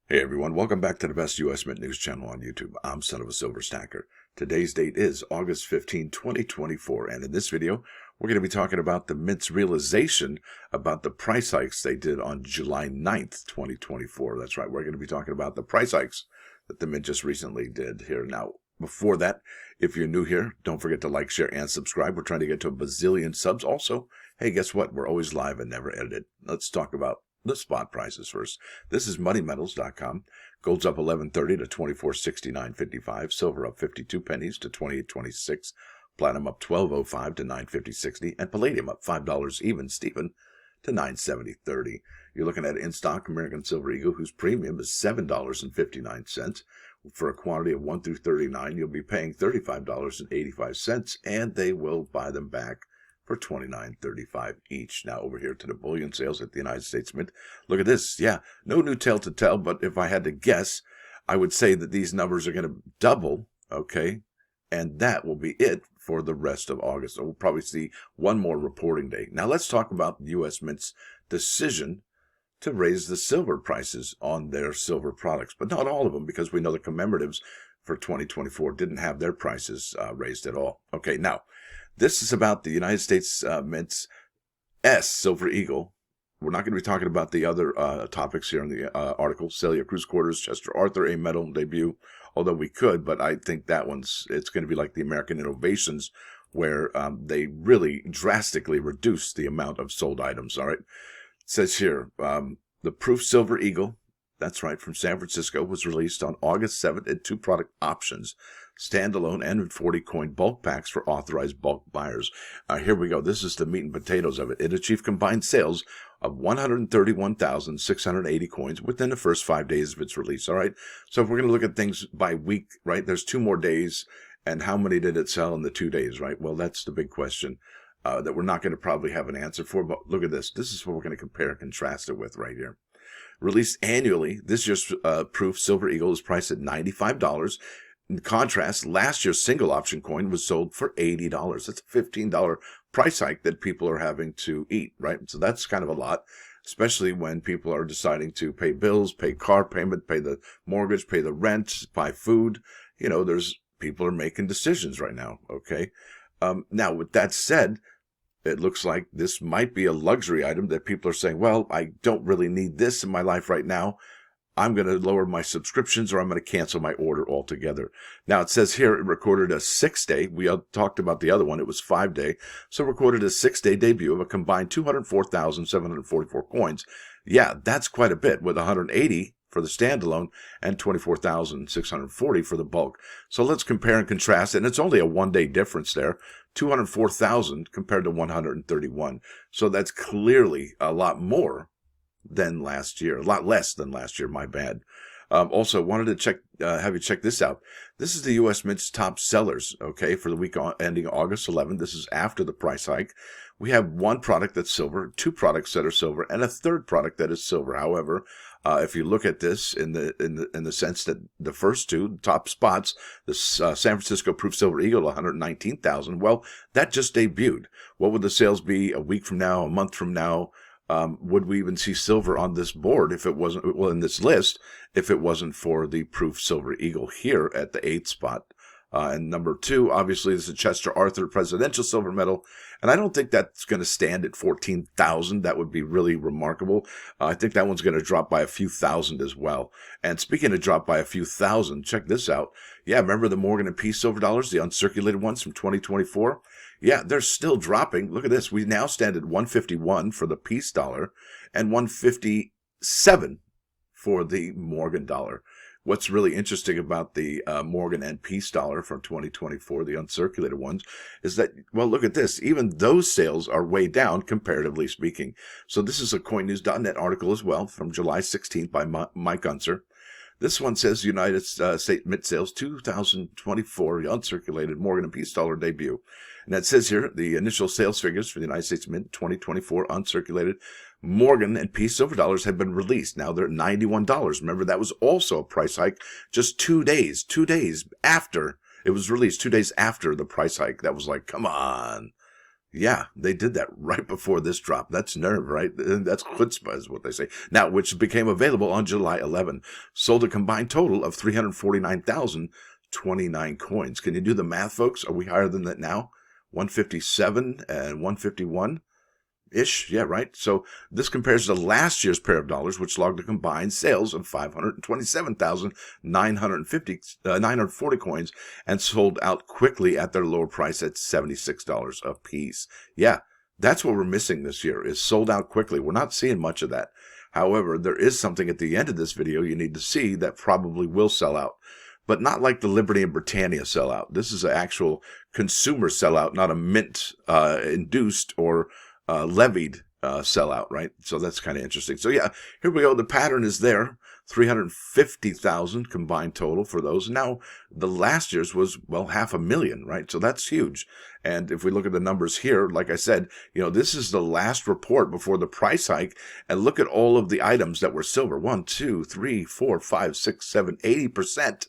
Hey everyone, welcome back to the best U.S. Mint news channel on YouTube. I'm Son of a Silver Stacker. Today's date is August 15, 2024, and in this video, we're going to be talking about the Mint's realization about the price hikes they did on July 9th, 2024. That's right, we're going to be talking about the price hikes that the Mint just recently did here. Now, before that, if you're new here, don't forget to like, share, and subscribe. We're trying to get to a bazillion subs. Also, hey, guess what? We're always live and never edited. Let's talk about the spot prices first. This is moneymetals.com. Gold's up 11.30 to 24.69.55. Silver up 52 pennies to 28.26. Platinum up 12.05 to 9.50.60. And palladium up $5 even, Stephen, to 9.70.30. You're looking at in-stock American Silver Eagle, whose premium is $7.59. For a quantity of 1 through 39, you'll be paying $35.85, and they will buy them back for $29.35 each. Now over here to the bullion sales at the United States Mint. Look at this. Yeah, no new tale to tell, but if I had to guess, I would say that these numbers are going to double, okay? And that will be it for the rest of August. So we'll probably see one more reporting day. Now let's talk about the U.S. Mint's decision to raise the silver prices on their silver products, but not all of them, because we know the commemoratives for 2024 didn't have their prices raised at all. Okay, now, this is about the United States Mint's S Silver Eagle. We're not going to be talking about the other topics here in the article. Celia, Cruz quarters, Chester Arthur, a metal debut. Although we could, but I think that it's going to be like the American Innovations, where they really drastically reduce the amount of sold items. All right. It says here, the Proof Silver Eagle, that's right, from San Francisco, was released on August 7th in 2 product options, standalone and in 40-coin bulk packs for authorized bulk buyers. Here we go. This is the meat and potatoes of it. It achieved combined sales of 131,680 coins within the first 5 days of its release. All right. So if we're going to look at things by week, right, there's 2 more days. And how many did it sell in the 2 days, right? Well, that's the big question that we're not going to probably have an answer for. But look at this. This is what we're going to compare and contrast it with right here. Released annually, this year's Proof Silver Eagle is priced at $95. In contrast, last year's single option coin was sold for $80. That's a $15 price hike that people are having to eat, right? So that's kind of a lot, especially when people are deciding to pay bills, pay car payment, pay the mortgage, pay the rent, buy food. You know, people are making decisions right now, okay? Now, with that said, it looks like this might be a luxury item that people are saying, well, I don't really need this in my life right now. I'm going to lower my subscriptions, or I'm going to cancel my order altogether. Now, it says here it recorded a 6-day. We talked about the other one. It was 5-day. So recorded a 6-day debut of a combined 204,744 coins. Yeah, that's quite a bit, with 180 for the standalone and 24,640 for the bulk. So let's compare and contrast. And it's only a 1-day difference there. 204,000 compared to 131. So that's clearly a lot more than last year, a lot less than last year, my bad. Also, wanted to have you check this out. This is the U.S. Mint's top sellers, okay, for the week ending August 11th. This is after the price hike. We have 1 product that's silver, 2 products that are silver, and a 3rd product that is silver. However, if you look at this in the sense that the first 2 top spots, the San Francisco Proof Silver Eagle, 119,000. Well, that just debuted. What would the sales be a week from now, a month from now? Would we even see silver on this board if it wasn't, well, in this list, if it wasn't for the Proof Silver Eagle here at the 8th spot? And number 2, obviously, is the Chester Arthur Presidential Silver Medal. And I don't think that's going to stand at 14,000. That would be really remarkable. I think that one's going to drop by a few thousand as well. And speaking of drop by a few thousand, check this out. Yeah, remember the Morgan and Peace silver dollars, the uncirculated ones from 2024? Yeah, they're still dropping. Look at this. We now stand at 151 for the Peace dollar and 157 for the Morgan dollar. What's really interesting about the Morgan and Peace dollar from 2024, the uncirculated ones, is that, well, look at this. Even those sales are way down, comparatively speaking. So this is a CoinNews.net article as well from July 16th by Mike Unser. This one says United States Mint sales 2024 uncirculated Morgan and Peace dollar debut. And that says here the initial sales figures for the United States Mint 2024 uncirculated Morgan and Peace silver dollars have been released. Now they're at $91. Remember, that was also a price hike just 2 days after it was released, 2 days after the price hike. That was like, come on. Yeah, they did that right before this drop. That's nerve, right? That's chutzpah is what they say. Now, which became available on July 11, sold a combined total of 349,029 coins. Can you do the math, folks? Are we higher than that now? 157 and 151? Ish, yeah, right. So this compares to last year's pair of dollars, which logged a combined sales of 527,940 coins and sold out quickly at their lower price at $76 a piece. Yeah, that's what we're missing this year, is sold out quickly. We're not seeing much of that. However, there is something at the end of this video you need to see that probably will sell out, but not like the Liberty and Britannia sellout. This is an actual consumer sellout, not a mint induced or levied sellout, right? So that's kind of interesting. So yeah, here we go. The pattern is there. 350,000 combined total for those. Now, the last year's was, well, 500,000, right? So that's huge. And if we look at the numbers here, like I said, this is the last report before the price hike. And look at all of the items that were silver. 1, 2, 3, 4, 5, 6, 7, 80%.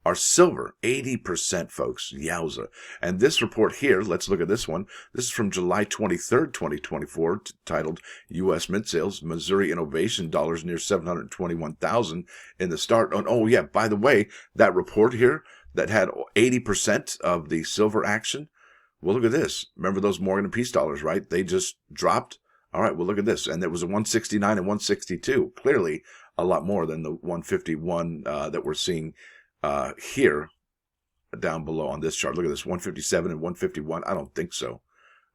Are silver, 80%, folks. Yowza. And this report here, let's look at this one. This is from July 23rd, 2024, titled U.S. Mint Sales, Missouri Innovation, dollars near 721,000 in the start. Oh, yeah, by the way, that report here that had 80% of the silver action, well, look at this. Remember those Morgan and Peace dollars, right? They just dropped. All right, well, look at this. And there was a 169 and 162. Clearly a lot more than the 151 that we're seeing here down below on this chart. Look at this, 157 and 151. I don't think so.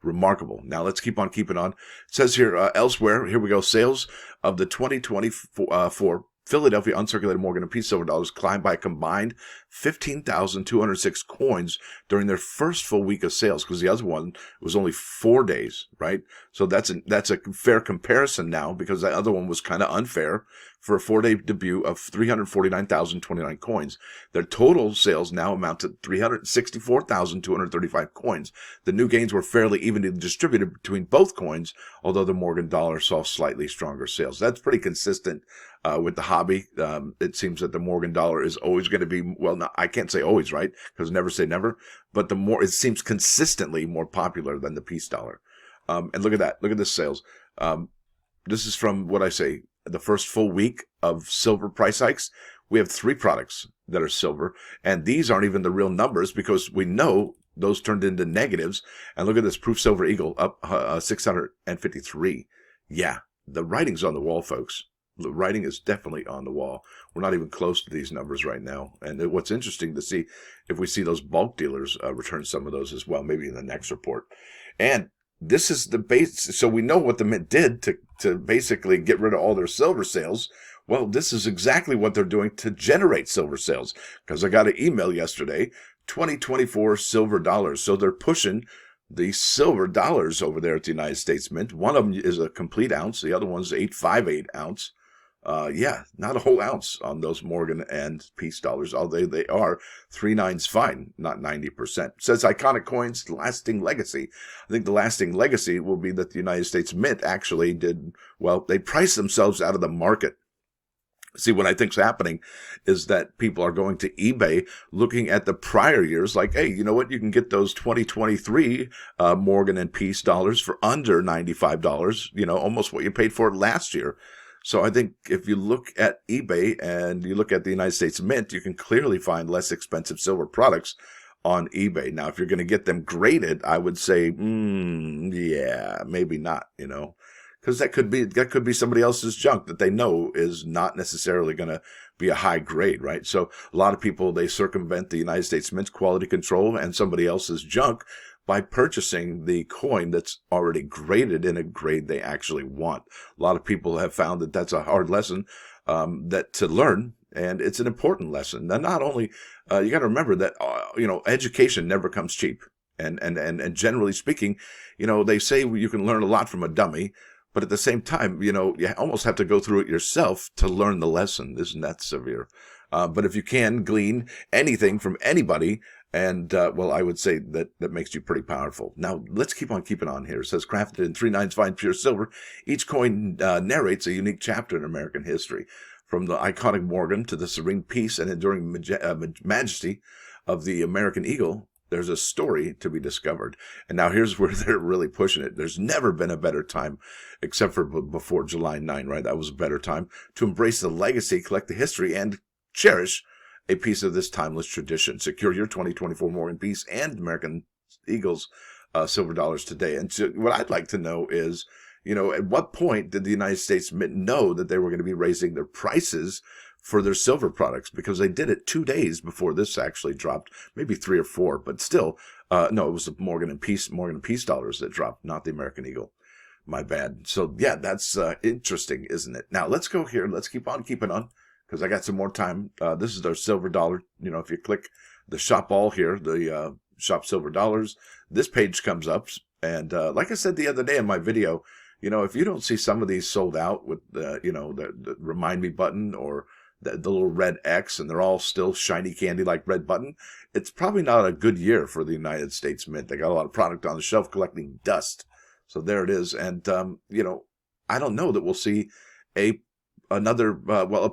Remarkable. Now let's keep on keeping on. It says here elsewhere, here we go, sales of the 2024 Philadelphia uncirculated Morgan and Peace silver dollars climbed by a combined 15,206 coins during their first full week of sales, because the other one was only 4 days, right? So that's a fair comparison now, because the other one was kind of unfair for a 4-day debut of 349,029 coins. Their total sales now amount to 364,235 coins. The new gains were fairly evenly distributed between both coins, although the Morgan dollar saw slightly stronger sales. That's pretty consistent with the hobby. It seems that the Morgan dollar is always going to be, well, no, I can't say always, right? Because never say never. But it seems consistently more popular than the peace dollar. And look at that. Look at this sales. This is from what I say, the first full week of silver price hikes. We have 3 products that are silver, and these aren't even the real numbers, because we know those turned into negatives. And look at this, Proof Silver Eagle up 653. Yeah, the writing's on the wall, folks. The writing is definitely on the wall. We're not even close to these numbers right now. And what's interesting to see if we see those bulk dealers return some of those as well, maybe in the next report. And this is the base. So we know what the Mint did to basically get rid of all their silver sales. Well, this is exactly what they're doing to generate silver sales, because I got an email yesterday, 2024 silver dollars. So they're pushing the silver dollars over there at the United States Mint. One of them is a complete ounce. The other one's 858 ounce. Yeah, not a whole ounce on those Morgan and Peace dollars, although they are 3/9's fine, not 90%. It says iconic coins, lasting legacy. I think the lasting legacy will be that the United States Mint actually did, well, they priced themselves out of the market. See, what I think's happening is that people are going to eBay looking at the prior years like, hey, you know what? You can get those 2023 Morgan and Peace dollars for under $95, almost what you paid for it last year. So I think if you look at eBay and you look at the United States Mint, you can clearly find less expensive silver products on eBay. Now, if you're going to get them graded, I would say, yeah, maybe not, because that could be somebody else's junk that they know is not necessarily going to be a high grade, right? So a lot of people, they circumvent the United States Mint's quality control and somebody else's junk by purchasing the coin that's already graded in a grade they actually want. A lot of people have found that that's a hard lesson that to learn, and it's an important lesson. Now, not only you got to remember that education never comes cheap, and generally speaking, they say you can learn a lot from a dummy, but at the same time, you almost have to go through it yourself to learn the lesson. Isn't that severe? But if you can glean anything from anybody, and, well, I would say that makes you pretty powerful. Now, let's keep on keeping on here. It says, crafted in 3/9's fine pure silver, each coin narrates a unique chapter in American history. From the iconic Morgan to the serene peace and enduring majesty of the American Eagle, There's a story to be discovered. And now here's where they're really pushing it. There's never been a better time, except for before July 9, right? That was a better time to embrace the legacy, collect the history, and cherish a piece of this timeless tradition. Secure your 2024 Morgan Peace and American Eagles silver dollars today. And so what I'd like to know is, at what point did the United States Mint know that they were going to be raising their prices for their silver products? Because they did it 2 days before this actually dropped, maybe 3 or 4, but still, no, it was the Morgan Peace dollars that dropped, not the American Eagle. My bad. So yeah, that's interesting, isn't it? Now let's go here. Let's keep on keeping on, because I got some more time. This is our silver dollar. If you click the shop all here, the shop silver dollars, this page comes up. And like I said the other day in my video, if you don't see some of these sold out with the remind me button or the little red X, and they're all still shiny candy like red button, it's probably not a good year for the United States Mint. They got a lot of product on the shelf collecting dust. So there it is. And, I don't know that we'll see another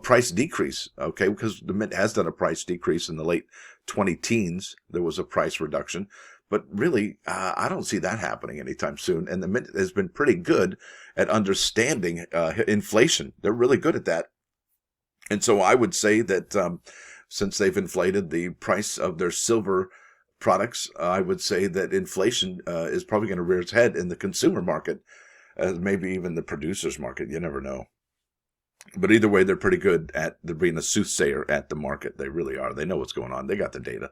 price decrease, okay? Because the Mint has done a price decrease in the late 2010s. There was a price reduction. But really, I don't see that happening anytime soon. And the Mint has been pretty good at understanding inflation. They're really good at that. And so I would say that since they've inflated the price of their silver products, I would say that inflation is probably going to rear its head in the consumer market, maybe even the producer's market. You never know. But either way, they're pretty good at being a soothsayer at the market. They really are. They know what's going on. They got the data.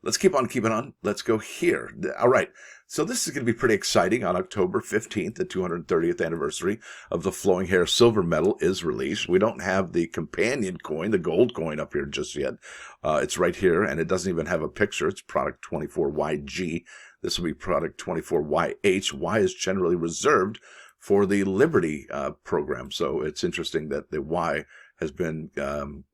Let's keep on keeping on. Let's go here. All right. So this is going to be pretty exciting. On October 15th, the 230th anniversary of the flowing hair silver medal is released. We don't have the companion coin, the gold coin, up here just yet. It's right here, and it doesn't even have a picture. It's product 24YG. This will be product 24YH. Y is generally reserved for the Liberty program. So it's interesting that the Y has been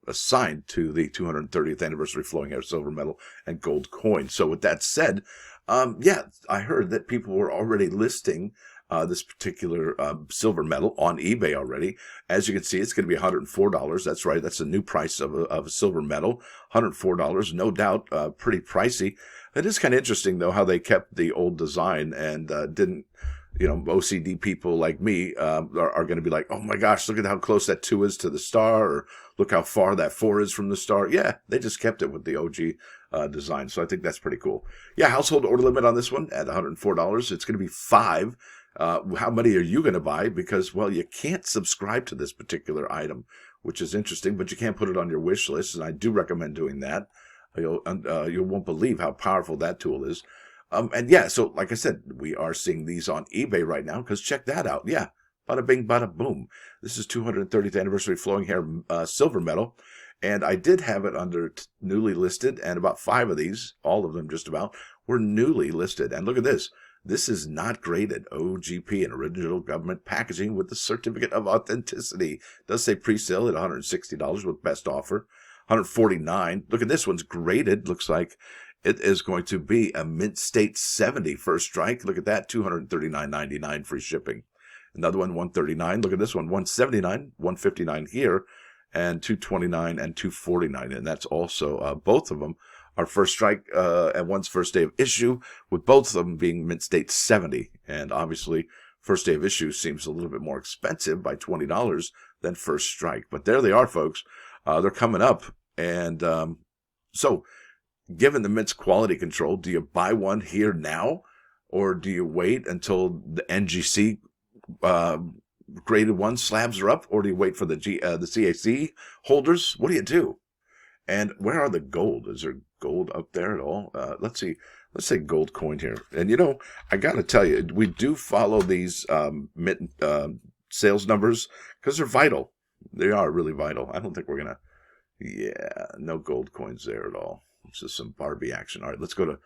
assigned to the 230th anniversary flowing hair silver medal and gold coin. So with that said, I heard that people were already listing this particular silver medal on eBay already. As you can see, it's going to be $104. That's right. That's the new price of a silver medal. $104, no doubt, pretty pricey. It is kind of interesting, though, how they kept the old design and didn't, OCD people like me are going to be like, oh my gosh, look at how close that 2 is to the star, or look how far that 4 is from the star. Yeah, they just kept it with the OG design. So I think that's pretty cool. Yeah, household order limit on this one at $104. It's going to be 5. How many are you going to buy? Because, well, you can't subscribe to this particular item, which is interesting, but you can put it on your wish list, and I do recommend doing that. You won't believe how powerful that tool is. So like I said, we are seeing these on eBay right now, because check that out. Yeah, bada bing, bada boom. This is 230th anniversary flowing hair silver medal, and I did have it under newly listed, and about 5 of these, all of them just about, were newly listed. And look at this. This is not graded. OGP and original government packaging with the certificate of authenticity. It does say pre-sale at $160 with best offer. $149. Look at this one's graded. Looks like it is going to be a Mint State 70 first strike. Look at that, $239.99 free shipping. Another one, $139. Look at this one, $179, $159 here, and $229 and $249. And that's also both of them are first strike, and one's first day of issue, with both of them being Mint State 70. And obviously, first day of issue seems a little bit more expensive by $20 than first strike. But there they are, folks. They're coming up. And so, given the Mint's quality control, do you buy one here now, or do you wait until the NGC graded one slabs are up, or do you wait for the CAC holders? What do you do? And where are the gold? Is there gold up there at all? Let's see. Let's say gold coin here. And I got to tell you, we do follow these Mint sales numbers because they're vital. They are really vital. I don't think we're gonna. Yeah, no gold coins there at all. It's just some Barbie action. All right, let's go to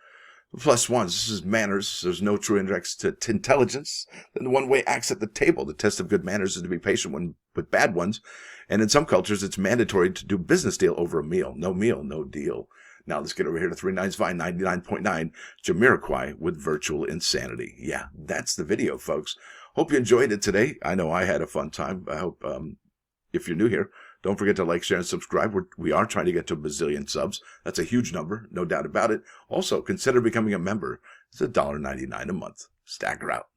+1s. This is manners. There's no true index to intelligence. Then the one-way acts at the table. The test of good manners is to be patient with bad ones. And in some cultures, it's mandatory to do business deal over a meal. No meal, no deal. Now let's get over here to 395 99.9 Jamiroquai with Virtual Insanity. Yeah, that's the video, folks. Hope you enjoyed it today. I know I had a fun time. I hope if you're new here, Don't forget to like, share, and subscribe. We are trying to get to a bazillion subs. That's a huge number, no doubt about it. Also, consider becoming a member. It's $1.99 a month. Stacker out.